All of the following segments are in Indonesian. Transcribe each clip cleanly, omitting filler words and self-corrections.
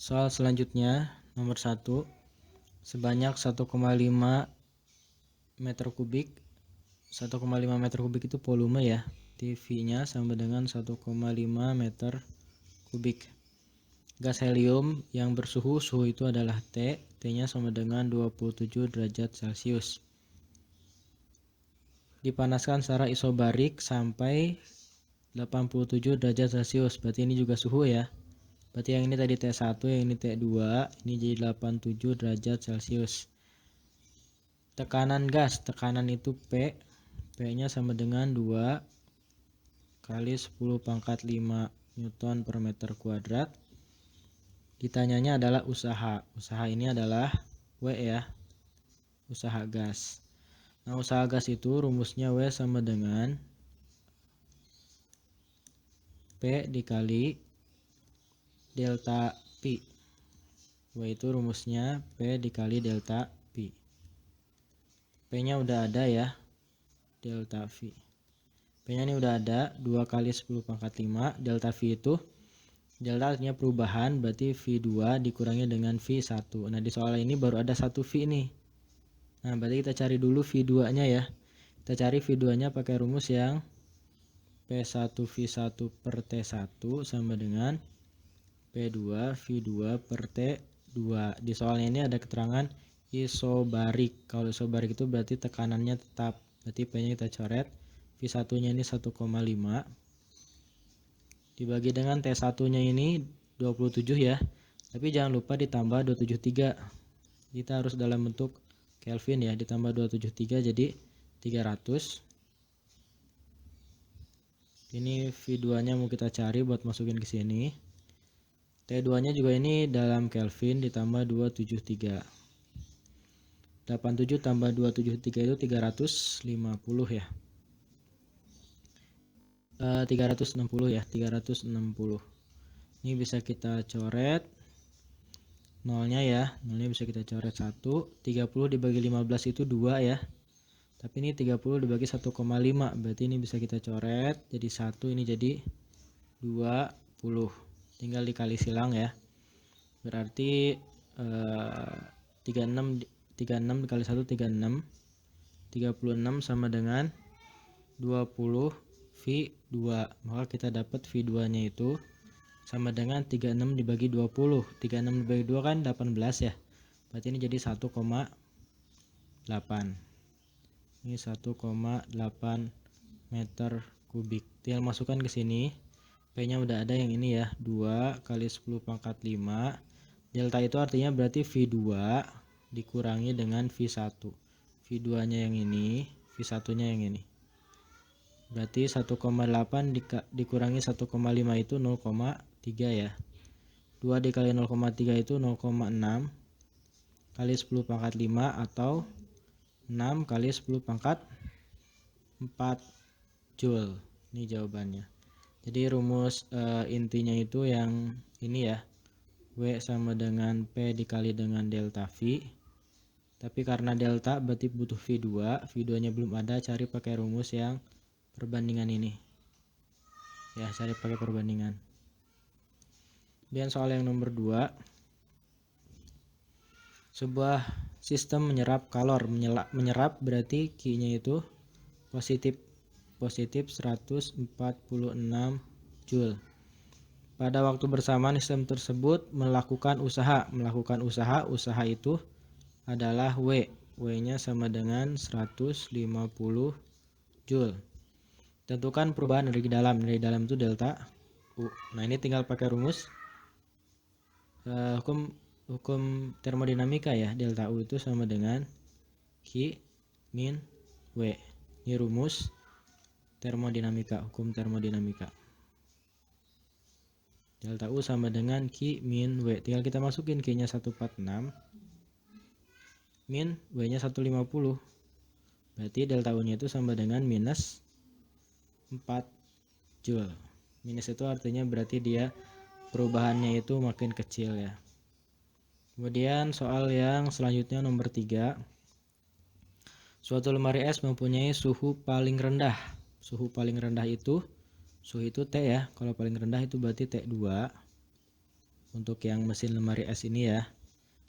Soal selanjutnya, nomor 1, sebanyak 1,5 meter kubik. 1,5 meter kubik itu volume ya. TV-nya sama dengan 1,5 meter kubik. Gas helium yang suhu itu adalah T. T-nya sama dengan 27 derajat Celcius. Dipanaskan secara isobarik sampai 87 derajat Celcius. Berarti ini juga suhu ya. Berarti yang ini tadi T1, yang ini T2, ini jadi 87 derajat Celcius. Tekanan gas, tekanan itu P. P-nya sama dengan 2 kali 10 pangkat 5 Newton per meter kuadrat. Ditanyanya adalah usaha. Usaha ini adalah W ya. Usaha gas. Nah, usaha gas itu rumusnya W sama dengan P dikali delta P. W itu rumusnya P dikali delta P. P-nya udah ada ya. Delta V. P-nya ini udah ada 2 kali 10 pangkat 5. Delta V itu, delta artinya perubahan, berarti V2 dikurangi dengan V1. Nah, di soal ini baru ada 1 V nih. Nah, berarti kita cari dulu V2-nya ya. Kita cari V2-nya pakai rumus yang P1V1 per T1 sama dengan P2 V2 per T2. Di soalnya ini ada keterangan isobarik. Kalau isobarik itu berarti tekanannya tetap. Berarti P-nya kita coret. V1-nya ini 1,5 dibagi dengan T1-nya ini 27 ya. Tapi jangan lupa ditambah 273. Kita harus dalam bentuk Kelvin ya, ditambah 273 jadi 300. Ini V2-nya mau kita cari buat masukin ke sini. T2-nya juga ini dalam Kelvin ditambah 273. 87 tambah 273 itu 350 ya. 360 ya, 360. Ini bisa kita coret nolnya ya, nolnya bisa kita coret 1. 30 dibagi 15 itu 2 ya. Tapi ini 30 dibagi 1,5, berarti ini bisa kita coret jadi 1, ini jadi 20. Tinggal dikali silang ya. Berarti 36 dikali 1 36. 36 sama dengan 20 V2. Maka kita dapat V2-nya itu sama dengan 36 dibagi 20. 36 dibagi 2 kan 18 ya. Berarti ini jadi 1,8. Ini 1,8 meter kubik. Tinggal masukkan ke sini. P-nya udah ada yang ini ya. 2 kali 10 pangkat 5. Delta itu artinya berarti V2 dikurangi dengan V1. V2-nya yang ini, V1-nya yang ini. Berarti 1,8 dikurangi 1,5 itu 0,3 ya. 2 dikali 0,3 itu 0,6 kali 10 pangkat 5 atau 6 kali 10 pangkat 4 Joule. Ini jawabannya. Jadi rumus intinya itu yang ini ya. W sama dengan P dikali dengan delta V. Tapi karena delta berarti butuh V2. V2-nya belum ada, cari pakai rumus yang perbandingan ini. Ya, cari pakai perbandingan. Kemudian soal yang nomor 2. Sebuah sistem menyerap kalor. Menyerap berarti Q-nya itu positif 146 Joule. Pada waktu bersamaan sistem tersebut melakukan usaha. Usaha itu adalah W. W-nya sama dengan 150 Joule. Tentukan perubahan energi dalam. Energi dalam itu delta U. Nah, ini tinggal pakai rumus hukum termodinamika ya. Delta U itu sama dengan Q min W. Ini rumus termodinamika, hukum termodinamika. Delta U sama dengan Q min W. Tinggal kita masukin Q-nya 146 min W-nya 150. Berarti delta U-nya itu sama dengan minus 4 Joule. Minus itu artinya berarti dia perubahannya itu makin kecil ya. Kemudian soal yang selanjutnya nomor 3. Suatu lemari es mempunyai suhu paling rendah. Suhu paling rendah itu, suhu itu T ya. Kalau paling rendah itu berarti T2. untuk yang mesin lemari es ini ya.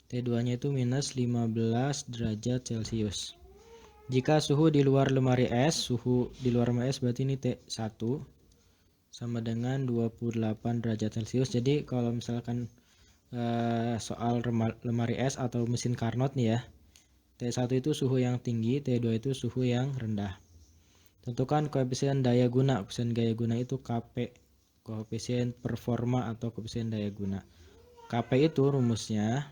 T2 nya itu minus 15 derajat Celcius. Jika suhu di luar lemari es, berarti ini T1 sama dengan 28 derajat Celcius. Jadi kalau misalkan soal lemari es atau mesin Carnot nih ya, T1 itu suhu yang tinggi, T2 itu suhu yang rendah. Tentukan koefisien daya guna. Koefisien daya guna itu Kp, koefisien performa atau koefisien daya guna. Kp itu rumusnya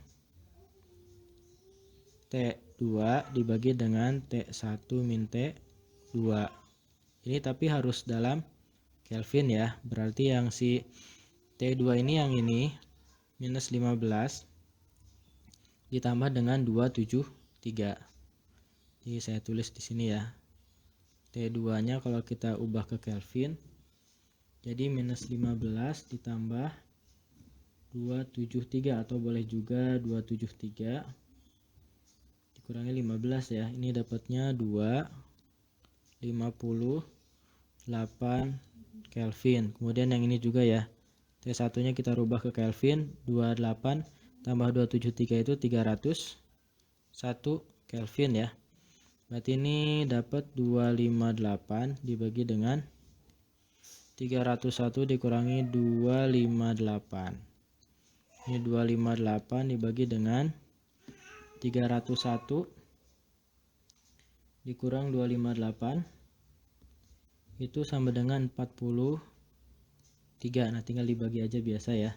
T2 dibagi dengan T1 min T2. Ini tapi harus dalam Kelvin ya. Berarti yang si T2 ini yang ini minus 15 ditambah dengan 273. Jadi saya tulis di sini ya. T2 nya kalau kita ubah ke Kelvin jadi minus 15 ditambah 273 atau boleh juga 273 dikurangi 15 ya. Ini dapatnya 258 Kelvin. Kemudian yang ini juga ya. T1 nya kita rubah ke Kelvin, 28 tambah 273 itu 301 Kelvin ya. Berarti ini dapat 258 dibagi dengan 301 dikurangi 258. Ini 258 dibagi dengan 301 dikurang 258 itu sama dengan 43. Nah, tinggal dibagi aja biasa ya.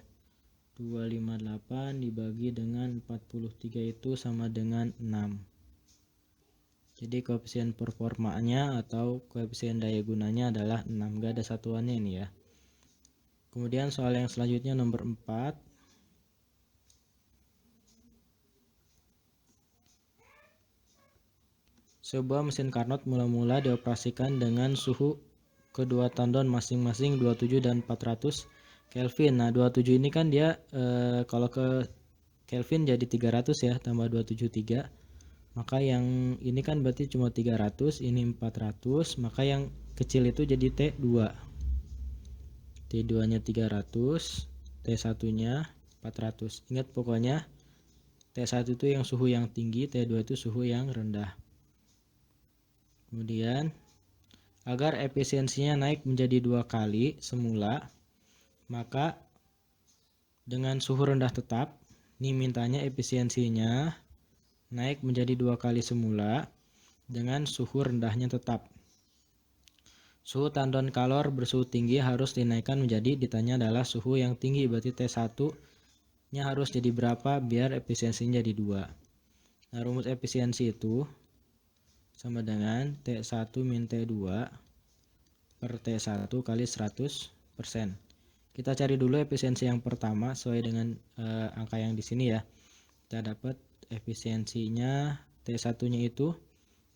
258 dibagi dengan 43 itu sama dengan 6. Jadi koefisien performanya atau koefisien daya gunanya adalah 6. Gak ada satuannya ini ya. Kemudian soal yang selanjutnya nomor 4. Sebuah mesin Carnot mula-mula dioperasikan dengan suhu kedua tandon masing-masing 27 dan 400 Kelvin. Nah, 27 ini kan dia kalau ke Kelvin jadi 300 ya, tambah 273. Maka yang ini kan berarti cuma 300, ini 400, maka yang kecil itu jadi T2. T2-nya 300, T1-nya 400. Ingat pokoknya T1 itu yang suhu yang tinggi, T2 itu suhu yang rendah. Kemudian agar efisiensinya naik menjadi 2 kali semula, maka dengan suhu rendah tetap, ini mintanya efisiensinya naik menjadi 2 kali semula dengan suhu rendahnya tetap. Suhu tandon kalor bersuhu tinggi harus dinaikkan menjadi, ditanya adalah suhu yang tinggi, berarti T1 nya harus jadi berapa biar efisiensinya jadi 2. Nah, rumus efisiensi itu sama dengan T1 min T2 per T1 kali 100%. Kita cari dulu efisiensi yang pertama sesuai dengan angka yang di sini ya. Kita dapat efisiensinya T1-nya itu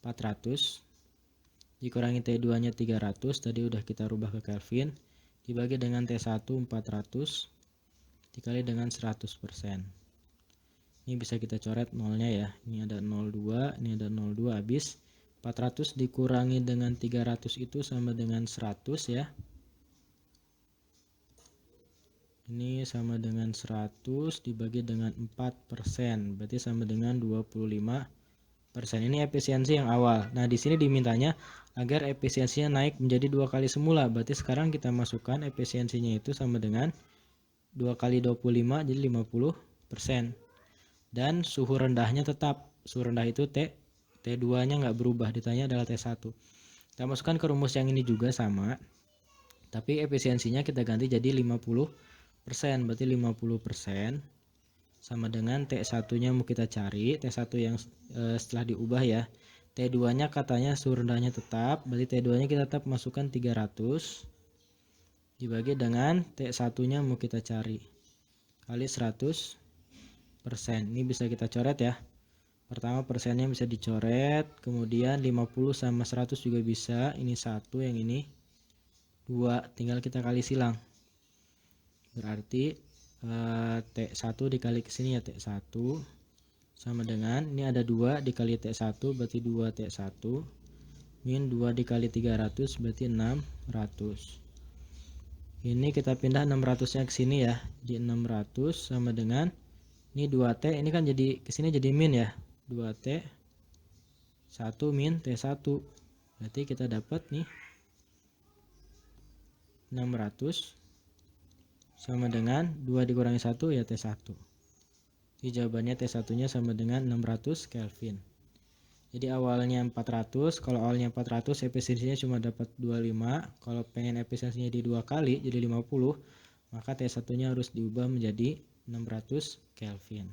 400 dikurangi T2-nya 300, tadi udah kita rubah ke Kelvin, dibagi dengan T1 400 dikali dengan 100%. Ini bisa kita coret nolnya ya. Ini ada 02, ini ada 02, habis 400 dikurangi dengan 300 itu sama dengan 100 ya. Ini sama dengan 100 dibagi dengan 4%, berarti sama dengan 25%. Ini efisiensi yang awal. Nah, di sini dimintanya agar efisiensinya naik menjadi 2 kali semula. Berarti sekarang kita masukkan efisiensinya itu sama dengan 2 kali 25 jadi 50%. Dan suhu rendahnya tetap. Suhu rendah itu T2-nya nggak berubah, ditanya adalah T1. Kita masukkan ke rumus yang ini juga sama. Tapi efisiensinya kita ganti jadi 50%, berarti 50% sama dengan T1-nya mau kita cari, T1 yang setelah diubah ya. T2-nya katanya suhu rendahnya tetap, berarti T2-nya kita tetap masukkan 300 dibagi dengan T1-nya mau kita cari kali 100%. Ini bisa kita coret ya. Pertama persennya bisa dicoret, kemudian 50 sama 100 juga bisa. Ini 1, yang ini 2, tinggal kita kali silang. Berarti T1 dikali ke sini ya, T1 sama dengan, ini ada 2 dikali T1 berarti 2 T1 min 2 dikali 300 berarti 600. Ini kita pindah 600-nya ke sini ya. Jadi 600 sama dengan ini 2T, ini kan jadi ke sini jadi min ya. 2T 1 min T1. Berarti kita dapat nih 600 sama dengan 2 dikurangi 1 ya T1. Jadi jawabannya T1-nya sama dengan 600 Kelvin. Jadi awalnya 400, kalau awalnya 400 efisiensinya cuma dapat 25, kalau pengen efisiensinya di 2 kali jadi 50, maka T1-nya harus diubah menjadi 600 Kelvin.